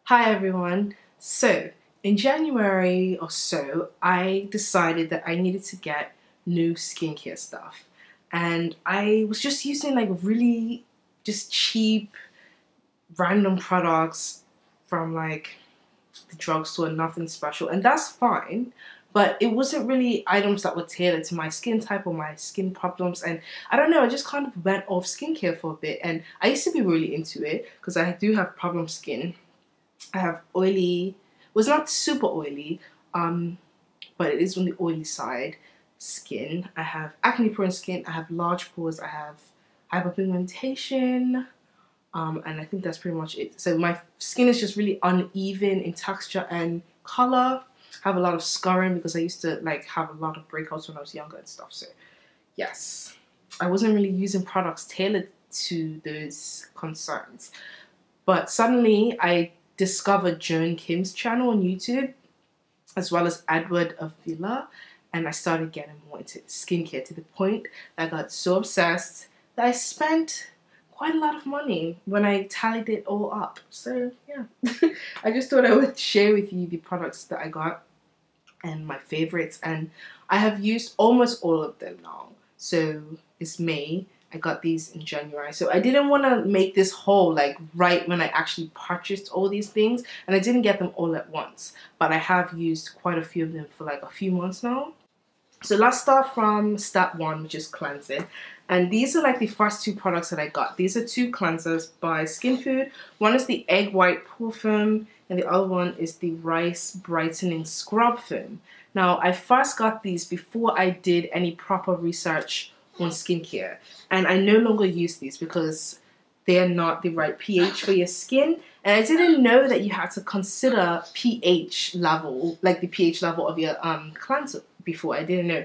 Hi everyone. So in January or so, I decided that I needed to get new skincare stuff, and I was just using like really just cheap random products from like the drugstore, nothing special, and that's fine. But it wasn't really items that were tailored to my skin type or my skin problems, and I don't know, I just kind of went off skincare for a bit, and I used to be really into it because I do have problem skin. I have oily, well, it's not super oily, but it is on the oily side skin. I have acne prone skin, I have large pores, I have hyperpigmentation, and I think that's pretty much it. So my skin is just really uneven in texture and color. I have a lot of scarring because I used to like have a lot of breakouts when I was younger and stuff. So yes, I wasn't really using products tailored to those concerns. But suddenly I discovered Joan Kim's channel on YouTube, as well as Edward Avila, and I started getting more into skincare to the point that I got so obsessed that I spent quite a lot of money when I tallied it all up. So yeah, I just thought I would share with you the products that I got and my favorites, and I have used almost all of them now. So it's May. I got these in January, so I didn't want to make this haul like right when I actually purchased all these things, and I didn't get them all at once, but I have used quite a few of them for like a few months now. So let's start from step one, which is cleansing, and these are like the first two products that I got. These are two cleansers by Skinfood. One is the Egg White Pore Foam, and the other one is the Rice Brightening Scrub Foam. Now, I first got these before I did any proper research on skincare, and I no longer use these because they are not the right pH for your skin, and I didn't know that you had to consider pH level, like the pH level of your cleanser before. I didn't know,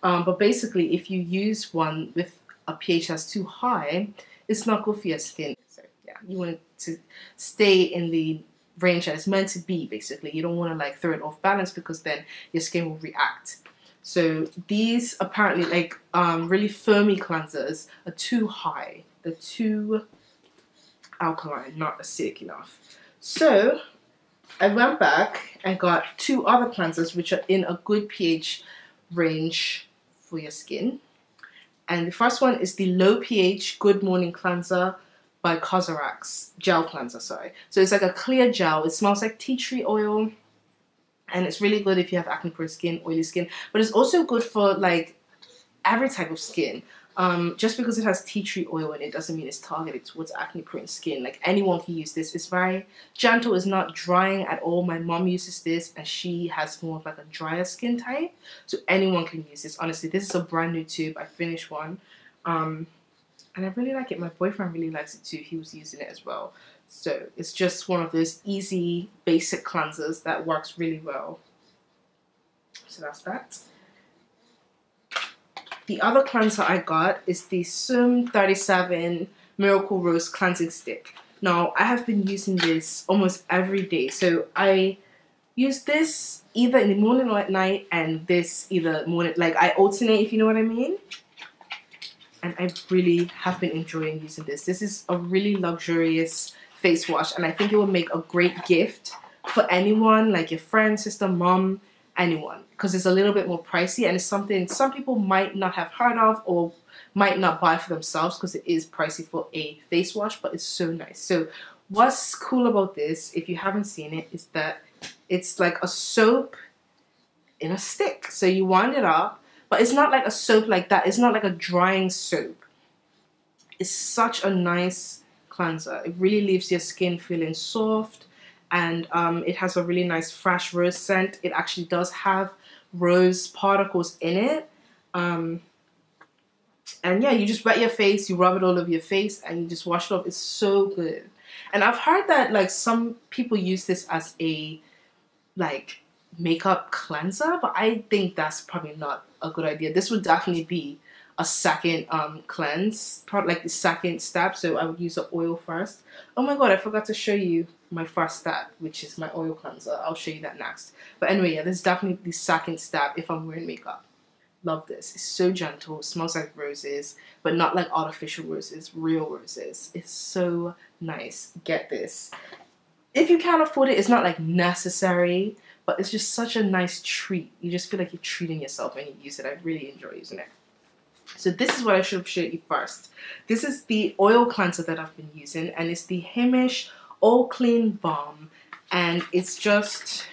but basically if you use one with a pH that's too high, it's not good for your skin. So yeah, you want it to stay in the range that it's meant to be. Basically, you don't want to like throw it off balance because then your skin will react. So these apparently like really foamy cleansers are too high. They're too alkaline, not acidic enough. So I went back and got two other cleansers which are in a good pH range for your skin. And the first one is the low pH Good Morning Cleanser by Cosrx, gel cleanser, sorry. So it's like a clear gel. It smells like tea tree oil. And it's really good if you have acne prone skin, oily skin, but it's also good for like every type of skin. Just because it has tea tree oil in it doesn't mean it's targeted towards acne prone skin. Like anyone can use this. It's very gentle, it's not drying at all. My mom uses this and she has more of like a drier skin type. So anyone can use this. Honestly, this is a brand new tube. I finished one. And I really like it. My boyfriend really likes it too. He was using it as well. So it's just one of those easy, basic cleansers that works really well. So that's that. The other cleanser I got is the Sum 37 Miracle Rose Cleansing Stick. Now, I have been using this almost every day. So I use this either in the morning or at night, and this either morning, like I alternate, if you know what I mean. And I really have been enjoying using this. This is a really luxurious face wash, and I think it will make a great gift for anyone, like your friend, sister, mom, anyone, because it's a little bit more pricey, and it's something some people might not have heard of or might not buy for themselves because it is pricey for a face wash, but it's so nice. So what's cool about this, if you haven't seen it, is that it's like a soap in a stick. So you wind it up, but it's not like a soap like that. It's not like a drying soap. It's such a nice cleanser. It really leaves your skin feeling soft, and it has a really nice fresh rose scent. It actually does have rose particles in it. And yeah, you just wet your face, you rub it all over your face, and you just wash it off. It's so good. And I've heard that like some people use this as a like makeup cleanser, but I think that's probably not a good idea. This would definitely be a second cleanse, like the second step. So I would use the oil first. Oh my god, I forgot to show you my first step, which is my oil cleanser. I'll show you that next. But anyway, yeah, this is definitely the second step if I'm wearing makeup. Love this. It's so gentle. It smells like roses, but not like artificial roses, real roses. It's so nice. Get this. if you can't afford it, it's not like necessary, but it's just such a nice treat. You just feel like you're treating yourself when you use it. I really enjoy using it. So this is what I should have showed you first. This is the oil cleanser that I've been using, and it's the Heimish All Clean Balm, and it's just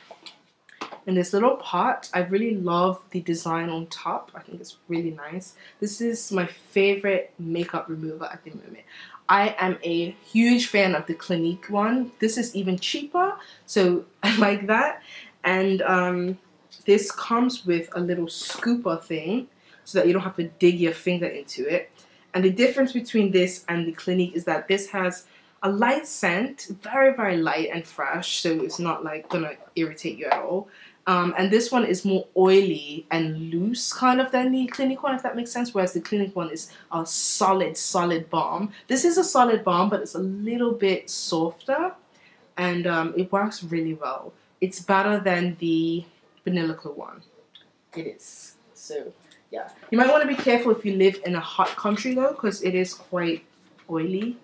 in this little pot. I really love the design on top. I think it's really nice. This is my favorite makeup remover at the moment. I am a huge fan of the Clinique one. This is even cheaper, so I like that. And this comes with a little scooper thing so that you don't have to dig your finger into it. And the difference between this and the Clinique is that this has a light scent, very, very light and fresh, so it's not like gonna irritate you at all. And this one is more oily and loose kind of than the Clinique one, if that makes sense, whereas the Clinique one is a solid balm. This is a solid balm, but it's a little bit softer, and it works really well. It's better than the Vanilla one. It is. So yeah, you might want to be careful if you live in a hot country though, because it is quite oily.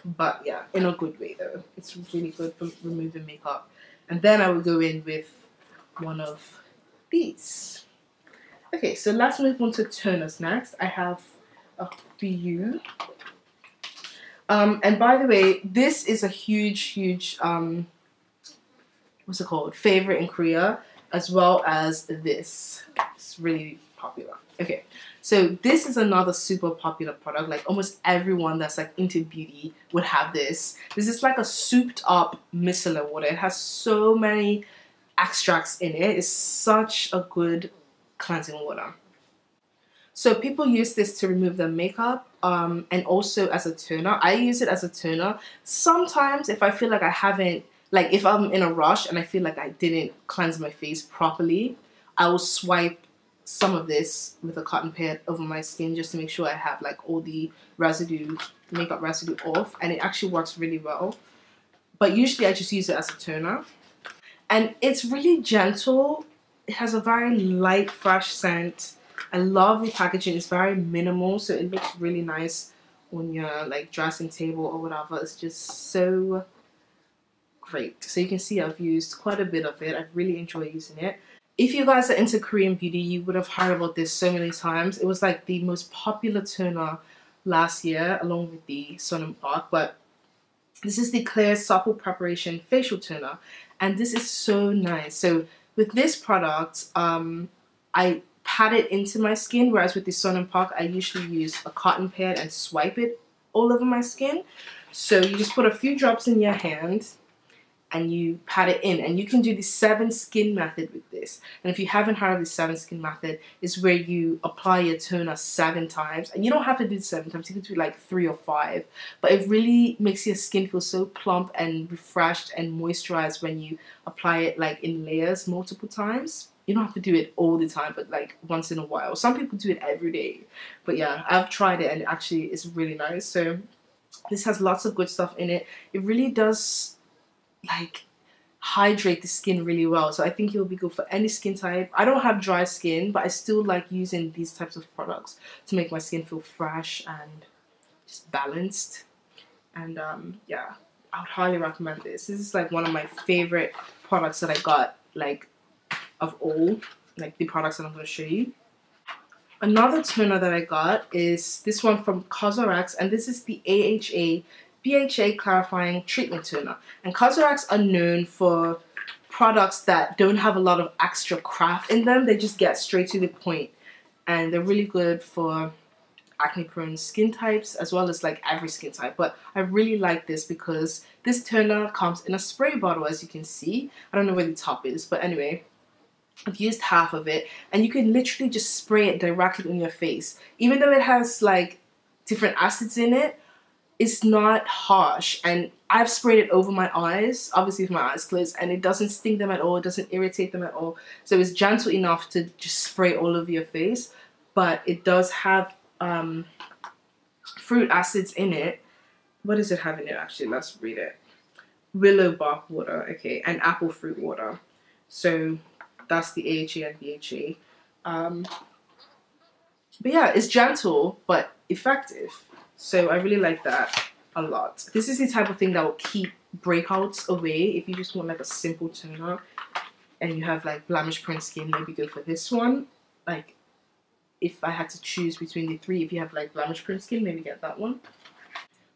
But yeah, in a good way though. It's really good for removing makeup. And then I will go in with one of these. Okay, so let's move on to toners next. I have a few. And by the way, this is a huge what's it called? Favorite in Korea, as well as this. It's really popular. Okay, so this is another super popular product. Like almost everyone that's like into beauty would have this. This is like a souped up micellar water. It has so many extracts in it. It's such a good cleansing water. So people use this to remove their makeup and also as a toner. I use it as a toner. Sometimes if I feel like I haven't, like if I'm in a rush and I feel like I didn't cleanse my face properly, I will swipe some of this with a cotton pad over my skin just to make sure I have like all the residue, makeup residue off, and it actually works really well. But usually I just use it as a toner. And it's really gentle. It has a very light, fresh scent. I love the packaging. It's very minimal, so it looks really nice on your like dressing table or whatever. It's just so great. So you can see I've used quite a bit of it. I really enjoy using it. If you guys are into Korean beauty, you would have heard about this so many times. It was like the most popular toner last year, along with the Sun & Park. But this is the Klairs Supple Preparation Facial Toner, and this is so nice. So with this product, I pat it into my skin, whereas with the Sun & Park, I usually use a cotton pad and swipe it all over my skin. So you just put a few drops in your hand and you pat it in, and you can do the 7 skin method with this. And if you haven't heard of the 7 skin method, it's where you apply your toner 7 times, and you don't have to do it 7 times, you can do like 3 or 5, but it really makes your skin feel so plump and refreshed and moisturized when you apply it like in layers multiple times. You don't have to do it all the time, but like once in a while. Some people do it every day, but yeah, I've tried it and it actually is really nice. So this has lots of good stuff in it. It really does like hydrate the skin really well, so I think it will be good for any skin type. I don't have dry skin, but I still like using these types of products to make my skin feel fresh and just balanced. And yeah, I would highly recommend this. This is like one of my favorite products that I got, like of all like the products that I'm going to show you. Another toner that I got is this one from Cosrx, and this is the AHA BHA Clarifying Treatment Toner. And Cosrx are known for products that don't have a lot of extra craft in them. They just get straight to the point. And they're really good for acne-prone skin types, as well as like every skin type. But I really like this because this toner comes in a spray bottle, as you can see. I don't know where the top is, but anyway, I've used half of it. And you can literally just spray it directly on your face. Even though it has like different acids in it, it's not harsh, and I've sprayed it over my eyes, obviously with my eyes closed, and it doesn't sting them at all, it doesn't irritate them at all. So it's gentle enough to just spray all over your face, but it does have fruit acids in it. What does it have in it actually? Let's read it. Willow bark water, okay, and apple fruit water. So that's the AHA and BHA. But yeah, it's gentle but effective. So I really like that a lot. This is the type of thing that will keep breakouts away, if you just want like a simple toner and you have like blemish prone skin, maybe go for this one. Like if I had to choose between the three, if you have like blemish prone skin, maybe get that one.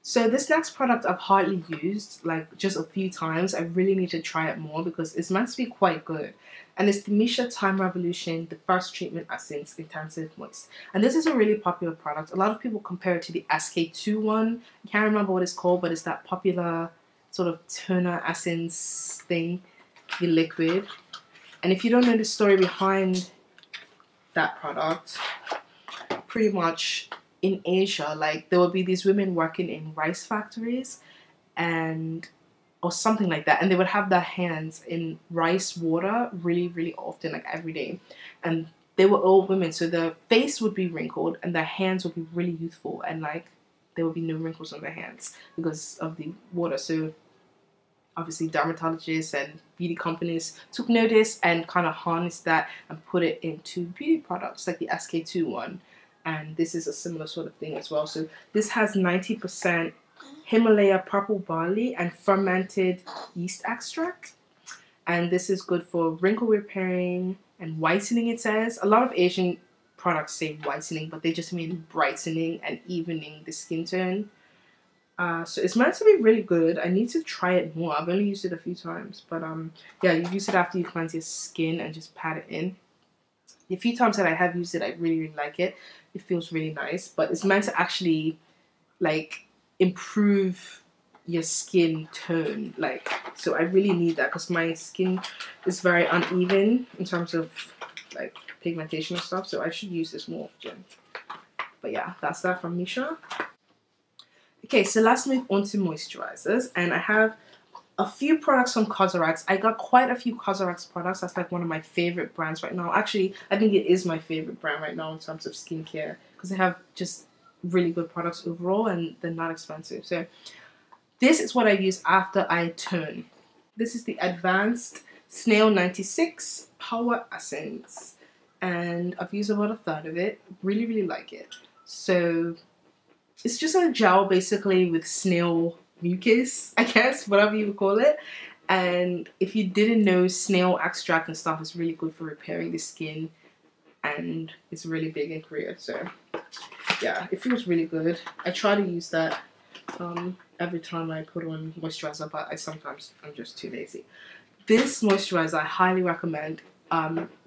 So this next product I've hardly used, like just a few times. I really need to try it more because it's meant to be quite good. And it's the Missha Time Revolution, the First Treatment Essence Intensive Moist. And this is a really popular product. A lot of people compare it to the SK2 one. I can't remember what it's called, but it's that popular sort of toner essence thing, the liquid. And if you don't know the story behind that product, pretty much in Asia, like there will be these women working in rice factories and or something like that, and they would have their hands in rice water really often, like every day. And they were old women, so their face would be wrinkled and their hands would be really youthful, and like there would be no wrinkles on their hands because of the water. So obviously dermatologists and beauty companies took notice and kind of harnessed that and put it into beauty products like the SK2 one. And this is a similar sort of thing as well. So this has 90% Himalaya purple barley and fermented yeast extract. And this is good for wrinkle repairing and whitening, it says. A lot of Asian products say whitening, but they just mean brightening and evening the skin tone. So it's meant to be really good. I need to try it more. I've only used it a few times. But yeah, you use it after you cleanse your skin and just pat it in. The few times that I have used it, I really like it. It feels really nice. But it's meant to actually like improve your skin tone, like, so I really need that because my skin is very uneven in terms of like pigmentation and stuff, so I should use this more often. But yeah, that's that from Missha. Okay, so let's move on to moisturizers, and I have a few products from Cosrx. I got quite a few Cosrx products. That's like one of my favorite brands right now. Actually, I think it is my favorite brand right now in terms of skincare because they have just really good products overall and they're not expensive. So this is what I use after I tone. This is the Advanced Snail 96 Power Essence, and I've used about a third of it. Really like it. So it's just a gel basically with snail mucus, I guess, whatever you would call it. And if you didn't know, snail extract and stuff is really good for repairing the skin, and it's really big in Korea. So yeah, it feels really good. I try to use that every time I put on moisturizer, but I'm just too lazy. This moisturizer I highly recommend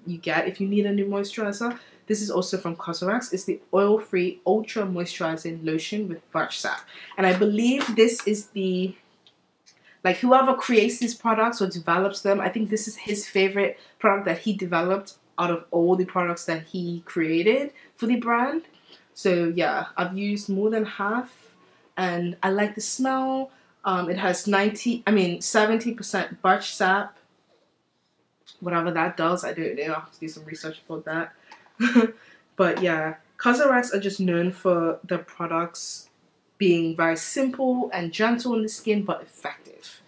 you get if you need a new moisturizer. This is also from Cosrx. It's the oil-free ultra moisturizing lotion with birch sap, and I believe this is the, like, whoever creates these products or develops them, I think this is his favorite product that he developed out of all the products that he created for the brand. So yeah, I've used more than half and I like the smell. It has 70% birch sap. Whatever that does, I don't know. I'll have to do some research about that. But yeah, Cosrx are just known for their products being very simple and gentle on the skin, but effective.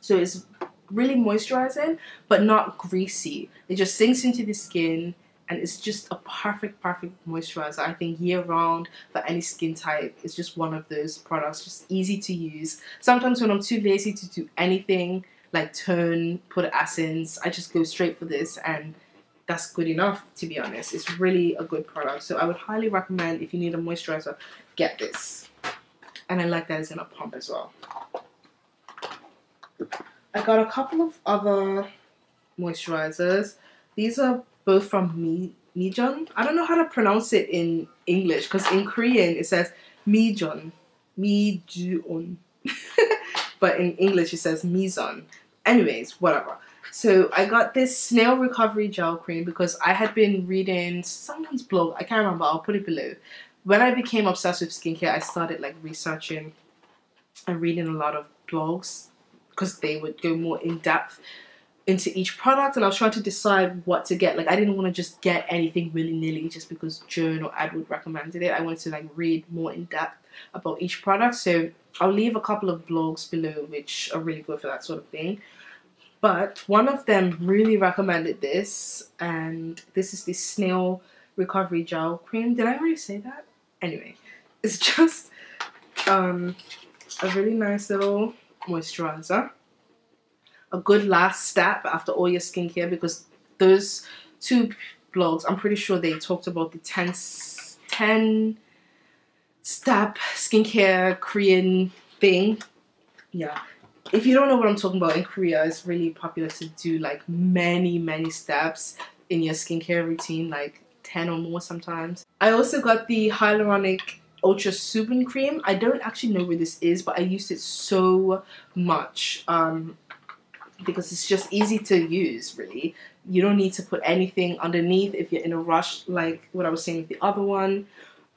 So it's really moisturizing, but not greasy. It just sinks into the skin, and it's just a perfect moisturizer. I think year round for any skin type. It's just one of those products, just easy to use. Sometimes when I'm too lazy to do anything like tone, put essence, I just go straight for this, and that's good enough, to be honest. It's really a good product. So I would highly recommend, if you need a moisturizer, get this. And I like that it's in a pump as well. I got a couple of other moisturizers. These are both from Mizon. I don't know how to pronounce it in English because in Korean it says Mizon. But in English it says Mizon. Anyways, whatever. So I got this Snail Recovery Gel Cream because I had been reading someone's blog. I can't remember. I'll put it below. When I became obsessed with skincare, I started like researching and reading a lot of blogs because they would go more in depth into each product, and I was trying to decide what to get. Like, I didn't want to just get anything willy-nilly just because Joan or Edward recommended it. I wanted to like read more in depth about each product. So I'll leave a couple of blogs below which are really good for that sort of thing. But one of them really recommended this, and this is the Snail Recovery Gel Cream. Did I already say that? Anyway, it's just a really nice little moisturizer. A good last step after all your skincare, because those two blogs, I'm pretty sure they talked about the 10 step skincare Korean thing. Yeah, if you don't know what I'm talking about, in Korea it's really popular to do like many steps in your skincare routine, like 10 or more sometimes. I also got the Hyaluronic Ultra Suboon cream. I don't actually know where this is, but I used it so much because it's just easy to use, really. You don't need to put anything underneath if you're in a rush, like what I was saying with the other one.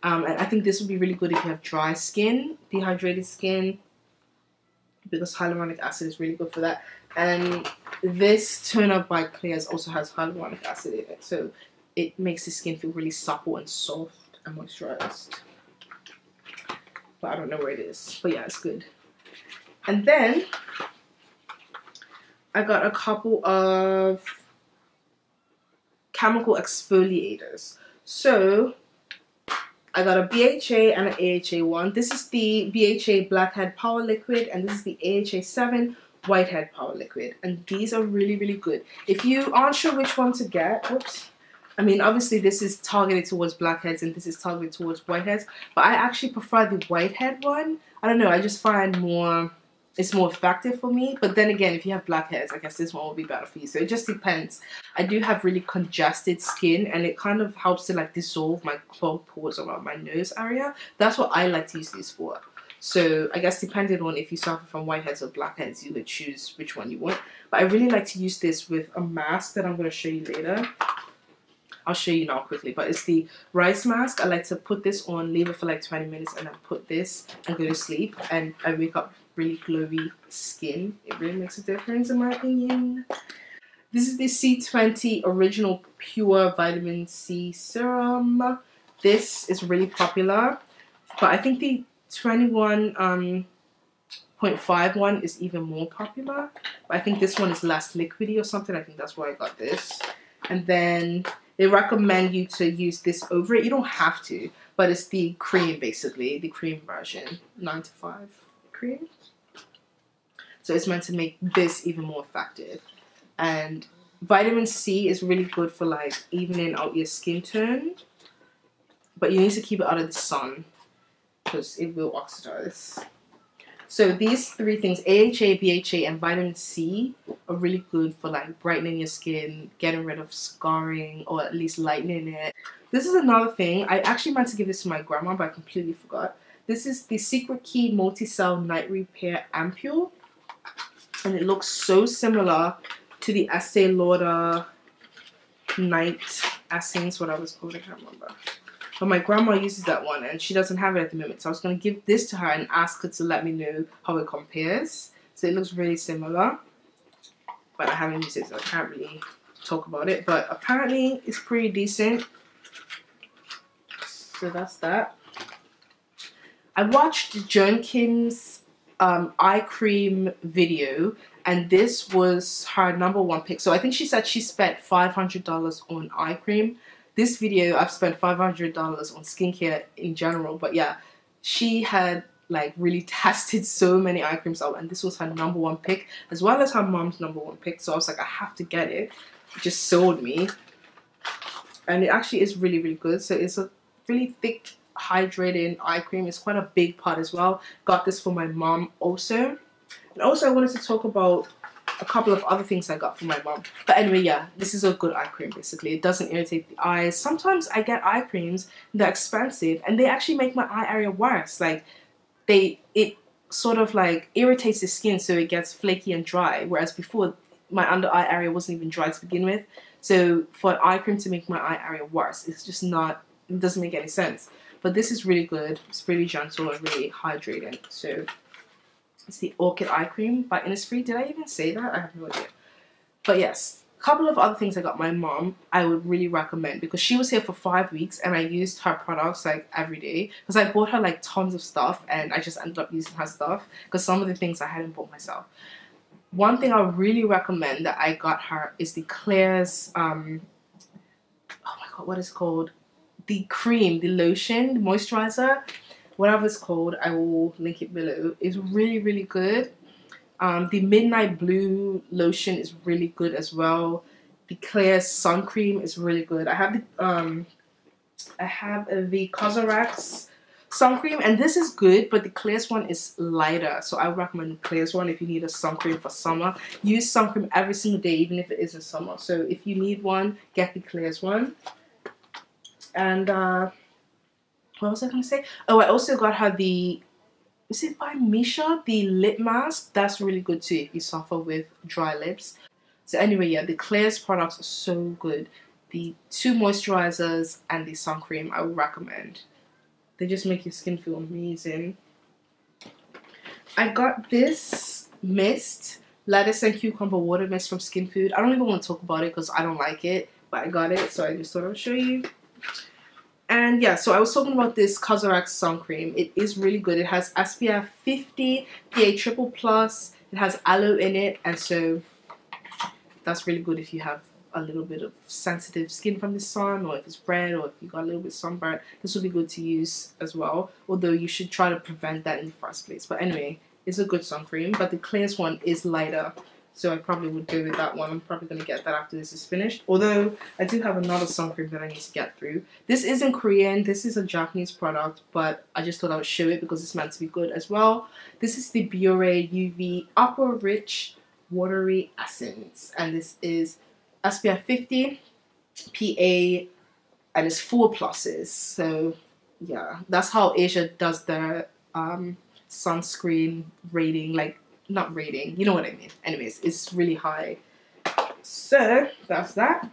And I think this would be really good if you have dry skin, dehydrated skin, because hyaluronic acid is really good for that. And this toner by Klairs also has hyaluronic acid in it, so it makes the skin feel really supple and soft and moisturized. But I don't know where it is, but yeah, it's good. And then I got a couple of chemical exfoliators. So I got a BHA and an AHA one. This is the BHA Blackhead Power Liquid, and this is the AHA 7 Whitehead Power Liquid. And these are really good. If you aren't sure which one to get, whoops. I mean, obviously this is targeted towards blackheads and this is targeted towards whiteheads, but I actually prefer the whitehead one. I don't know, I just find it's more effective for me. But then again, if you have blackheads, I guess this one will be better for you. So it just depends. I do have really congested skin, and it kind of helps to like dissolve my clogged pores around my nose area. That's what I like to use these for. So I guess depending on if you suffer from whiteheads or blackheads, you would choose which one you want. But I really like to use this with a mask that I'm going to show you later. I'll show you now quickly, but it's the rice mask. I like to put this on, leave it for like 20 minutes, and then put this and go to sleep, and I wake up really glowy skin. It really makes a difference in my opinion. This is the C20 Original Pure Vitamin C Serum. This is really popular, but I think the 21.5 one is even more popular. But I think this one is less liquidy or something. I think that's why I got this. And then they recommend you to use this over it. You don't have to, but it's the cream, basically, the cream version, 9 to 5 cream. So it's meant to make this even more effective. And vitamin C is really good for like evening out your skin tone, but you need to keep it out of the sun because it will oxidize. So these three things, AHA, BHA, and vitamin C, are really good for like brightening your skin, getting rid of scarring, or at least lightening it. This is another thing. I actually meant to give this to my grandma, but I completely forgot. This is the Secret Key Multi-Cell Night Repair Ampoule. And it looks so similar to the Estee Lauder Night Essence, what I was called, I can't remember. But my grandma uses that one and she doesn't have it at the moment. So I was going to give this to her and ask her to let me know how it compares. So it looks really similar. But I haven't used it, so I can't really talk about it. But apparently it's pretty decent. So that's that. I watched Joan Kim's eye cream video, and this was her #1 pick. So I think she said she spent $500 on eye cream. This video, I've spent $500 on skincare in general, but yeah, she had like really tested so many eye creams out, and this was her #1 pick, as well as her mom's #1 pick. So I was like, I have to get it. It just sold me, and it actually is really good. So it's a really thick, hydrating eye cream. It's quite a big pot as well. Got this for my mom also. And also I wanted to talk about a couple of other things I got for my mom. But anyway, yeah, this is a good eye cream basically. It doesn't irritate the eyes. Sometimes I get eye creams that are expensive and they actually make my eye area worse. Like it sort of like irritates the skin so it gets flaky and dry. Whereas before my under eye area wasn't even dry to begin with. So for an eye cream to make my eye area worse, it's just not, it doesn't make any sense. But this is really good. It's really gentle and really hydrating. So it's the Orchid eye cream by Innisfree. Did I even say that? I have no idea. But yes, a couple of other things I got my mom I would really recommend, because she was here for 5 weeks and I used her products like every day, because I bought her like tons of stuff and I just ended up using her stuff because some of the things I hadn't bought myself. One thing I would really recommend that I got her is the Klairs, oh my god, what is it called? The cream, the lotion, the moisturizer, whatever it's called, I will link it below. It's really good. The Midnight Blue lotion is really good as well. The Klairs sun cream is really good. I have the Cosrx sun cream, and this is good, but the Klairs one is lighter, so I would recommend the Klairs one if you need a sun cream for summer. Use sun cream every single day, even if it isn't summer. So if you need one, get the Klairs one. And what was I gonna say? Oh, I also got her the, is it by Missha, the lip mask? That's really good too if you suffer with dry lips. So anyway, yeah, the Klairs products are so good. The 2 moisturizers and the sun cream I would recommend. They just make your skin feel amazing. I got this mist, lettuce and cucumber water mist from Skinfood. I don't even want to talk about it because I don't like it, but I got it, so I just thought I would show you. And yeah, so I was talking about this Cosrx sun cream. It is really good. It has SPF 50, PA++. It has aloe in it, and so that's really good if you have a little bit of sensitive skin from the sun, or if it's red, or if you got a little bit sunburnt. This will be good to use as well, although you should try to prevent that in the first place. But anyway, it's a good sun cream, but the Klairs one is lighter, so I probably would go with that one. I'm probably going to get that after this is finished, although I do have another sun cream that I need to get through. This isn't Korean, this is a Japanese product, but I just thought I would show it because it's meant to be good as well. This is the Biore UV Aqua Rich Watery Essence, and this is SPF 50, PA, and it's 4 pluses. So yeah, that's how Asia does their sunscreen rating, like, not rating, you know what I mean. Anyways, it's really high. So that's that.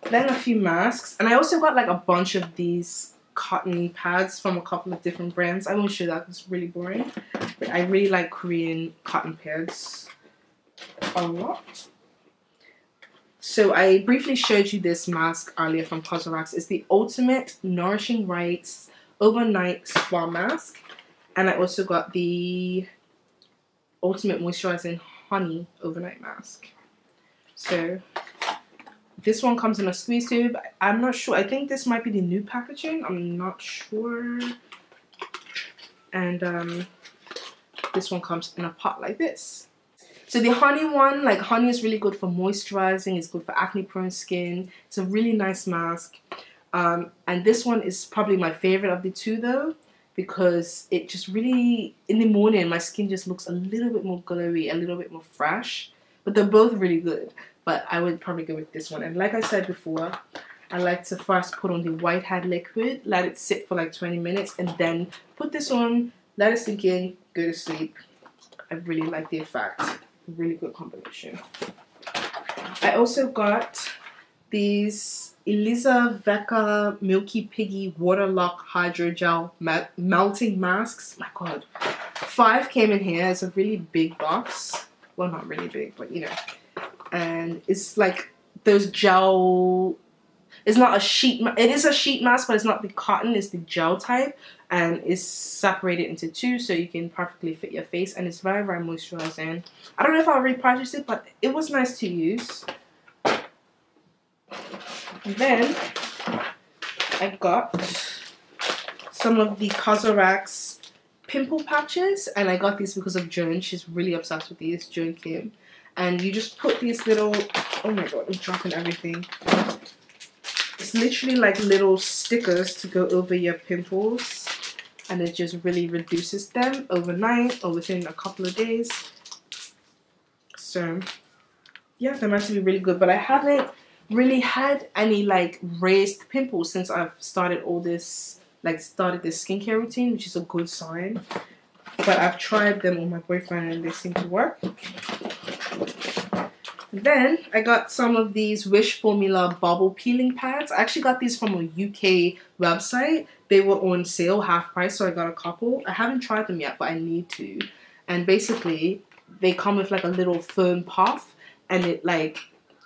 Then a few masks, and I also got like a bunch of these cotton pads from a couple of different brands. I won't show that, it's really boring, but I really like Korean cotton pads a lot. So I briefly showed you this mask earlier from Cosrx. It's the Ultimate Nourishing Rights Overnight Spa Mask. And I also got the Ultimate Moisturizing Honey Overnight Mask. So this one comes in a squeeze tube. I'm not sure. I think this might be the new packaging. I'm not sure. And this one comes in a pot like this. So the honey one, like, honey is really good for moisturizing. It's good for acne prone skin. It's a really nice mask. And this one is probably my favorite of the two though, because it just really, in the morning, my skin just looks a little bit more glowy, a little bit more fresh. But they're both really good. But I would probably go with this one. And like I said before, I like to first put on the Whitehead liquid, let it sit for like 20 minutes, and then put this on, let it sink in, go to sleep. I really like the effect. Really good combination. I also got these Elizavecca Milky Piggy Waterlock Hydrogel Melting Masks. My god. 5 came in here. It's a really big box. Well, not really big, but you know. And it's like those gel... It's not a sheet... It is a sheet mask, but it's not the cotton. It's the gel type. And it's separated into 2, so you can perfectly fit your face. And it's very, very moisturizing. I don't know if I'll repurchase it, but it was nice to use. And then I got some of the Cosrx pimple patches. And I got these because of Joan. She's really obsessed with these, Joan Kim. And you just put these little... Oh my god, I'm dropping everything. It's literally like little stickers to go over your pimples, and it just really reduces them overnight or within a couple of days. So yeah, they're meant to be really good, but I haven't really had any like raised pimples since I've started all this, like started this skincare routine, which is a good sign. But I've tried them on my boyfriend and they seem to work. Then I got some of these Wish Formula bubble peeling pads. I actually got these from a UK website. They were on sale, half price, so I got a couple. I haven't tried them yet, but I need to. And basically, they come with like a little foam puff, and it like,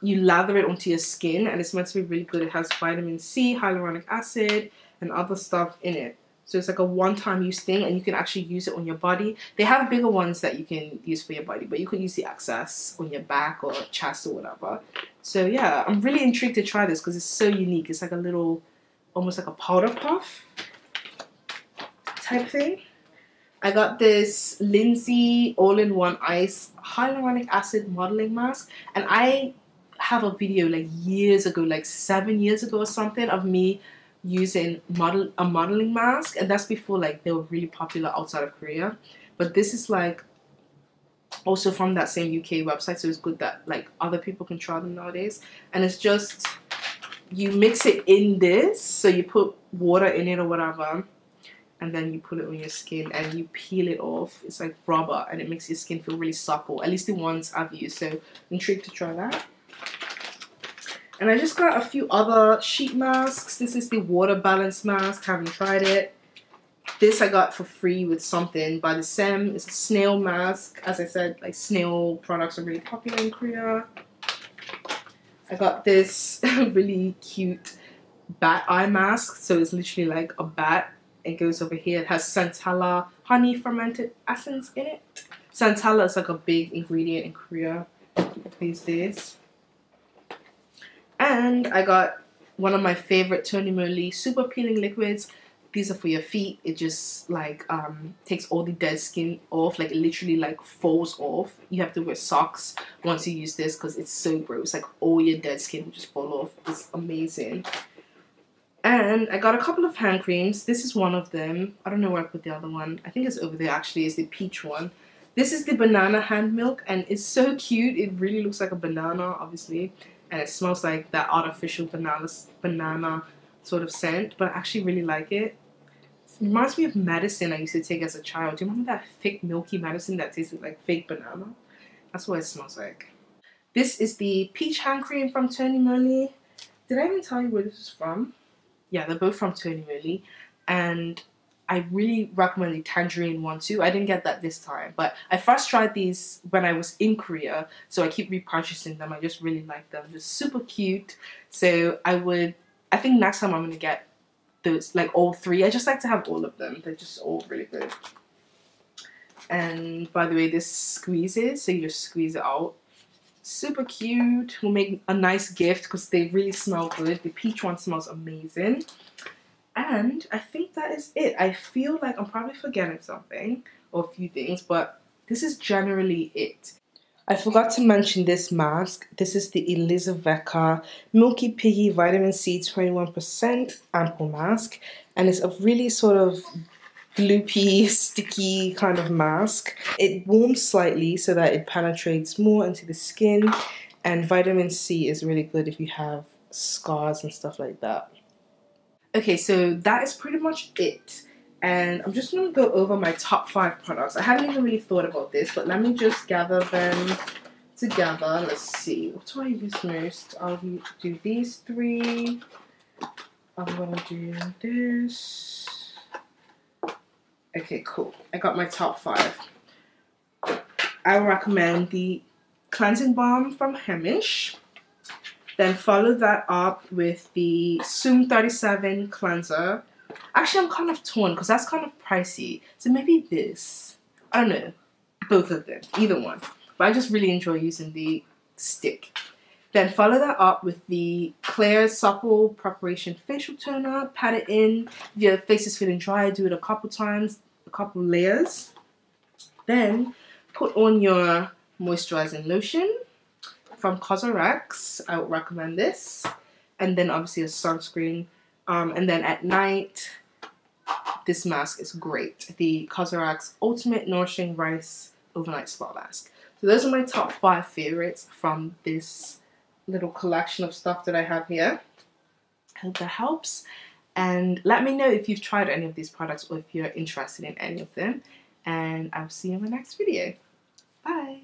you lather it onto your skin, and it's meant to be really good. It has vitamin C, hyaluronic acid, and other stuff in it. So it's like a one-time use thing, and you can actually use it on your body. They have bigger ones that you can use for your body, but you could use the excess on your back or chest or whatever. So yeah, I'm really intrigued to try this because it's so unique. It's like a little, almost like a powder puff type thing. I got this Lindsay All-in-One Ice Hyaluronic Acid Modeling Mask, and I have a video like years ago, like 7 years ago or something, of me using a modeling mask, and that's before like they were really popular outside of Korea. But this is like also from that same UK website, so it's good that like other people can try them nowadays. And it's just, you mix it in this, so you put water in it or whatever, and then you put it on your skin and you peel it off. It's like rubber and it makes your skin feel really supple, at least the ones I've used, so I'm intrigued to try that. And I just got a few other sheet masks. This is the water balance mask, haven't tried it. This I got for free with something by the Sem. It's a Snail mask. As I said, like Snail products are really popular in Korea. I got this really cute bat eye mask. So it's literally like a bat. It goes over here. It has Centella honey fermented essence in it. Centella is like a big ingredient in Korea these days. And I got one of my favorite Tony Moly super peeling liquids. These are for your feet. It just like takes all the dead skin off. Like it literally like falls off. You have to wear socks once you use this because it's so gross. Like all your dead skin will just fall off. It's amazing. And I got a couple of hand creams. This is one of them. I don't know where I put the other one. I think it's over there actually. It's the peach one. This is the banana hand milk, and it's so cute. It really looks like a banana, obviously. And it smells like that artificial banana sort of scent, but I actually really like it. It reminds me of medicine I used to take as a child. Do you remember that thick milky medicine that tasted like fake banana? That's what it smells like. This is the peach hand cream from Tony Moly. Did I even tell you where this is from? Yeah, they're both from Tony Moly, and I really recommend the tangerine one too. I didn't get that this time, but I first tried these when I was in Korea, so I keep repurchasing them. I just really like them. They're super cute. So I think next time I'm gonna get those, like all three. I just like to have all of them. They're just all really good. And by the way, this squeezes, so you just squeeze it out. Super cute. Will make a nice gift because they really smell good. The peach one smells amazing. And I think that is it. I feel like I'm probably forgetting something or a few things, but this is generally it. I forgot to mention this mask. This is the Elizavecca Milky Piggy Vitamin C 21% Ampoule mask. And it's a really sort of gloopy, sticky kind of mask. It warms slightly so that it penetrates more into the skin. And vitamin C is really good if you have scars and stuff like that. Okay, so that is pretty much it. And I'm just going to go over my top 5 products. I haven't even really thought about this, but let me just gather them together. Let's see. What do I use most? I'll do these 3. I'm going to do this. Okay, cool. I got my top 5. I will recommend the cleansing balm from Heimish. Then follow that up with the Zoom 37 cleanser. Actually, I'm kind of torn because that's kind of pricey. So maybe this. I don't know. Both of them. Either one. But I just really enjoy using the stick. Then follow that up with the Klairs Supple Preparation Facial Toner. Pat it in. If your face is feeling dry, do it a couple times. A couple layers. Then put on your moisturizing lotion from Cosrx. I would recommend this. And then obviously a sunscreen. And then at night, this mask is great. The Cosrx Ultimate Nourishing Rice Overnight Spa Mask. So those are my top 5 favorites from this little collection of stuff that I have here. I hope that helps. And let me know if you've tried any of these products or if you're interested in any of them. And I'll see you in my next video. Bye!